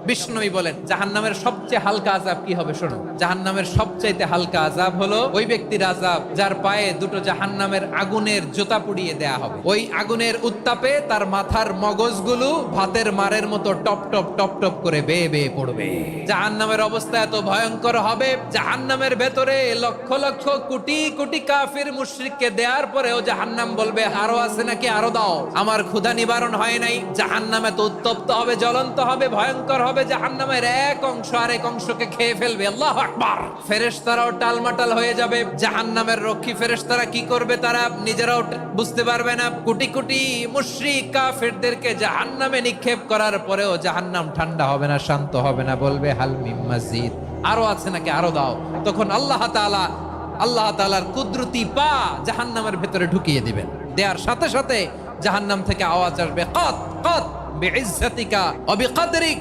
বিষ্ণুই বলেন জাহান্নামের সবচেয়ে হালকা আযাব কি হবে শোনো। জাহান্নামের সবচাইতে হালকা আযাব হলো ওই ব্যক্তির আযাব যার পায়ে দুটো জাহান্নামের আগুনের জুতা পুড়িয়ে দেয়া হবে। ওই আগুনের উত্তাপে তার মাথার মগজগুলো ভাতের মারের মতো টপ টপ টপ টপ করে বেয়ে বেয়ে পড়বে। জাহান্নামের অবস্থা এত ভয়ঙ্কর হবে, জাহান্নামের ভেতরে লক্ষ লক্ষ কোটি কোটি কাফির মুশরিককে দেওয়ার পরেও জাহান্নাম বলবে আরো আছে নাকি, আরো দাও, আমার ক্ষুধা নিবারণ হয় নাই। জাহান্নাম এত উত্তপ্ত হবে, জ্বলন্ত হবে, ভয়ঙ্কর হবে, জাহান্নামের এক অংশ আরেক অংশকে খেয়ে ফেলবে। আল্লাহু আকবার। ফেরেশতারাও টালমাটাল হয়ে যাবে। জাহান্নামের রক্ষী ফেরেশতারা কি করবে তারা নিজেরাও বুঝতে পারবে না। কোটি কোটি মুশরিক কাফিরদেরকে জাহান্নামে নিক্ষেপ করার পরেও জাহান্নাম ঠান্ডা হবে না, শান্ত হবে না, বলবে হাল মিন মাজিদ, আরো আছে নাকি, আরো দাও। তখন আল্লাহ তাআলার কুদরতি পা জাহান্নামের ভেতরে ঢুকিয়ে দিবেন। দেওয়ার সাথে সাথে জাহান্নাম থেকে আওয়াজ আসবে, কত কত বিইজ্জাতিকা ওয়া বিকদরিক,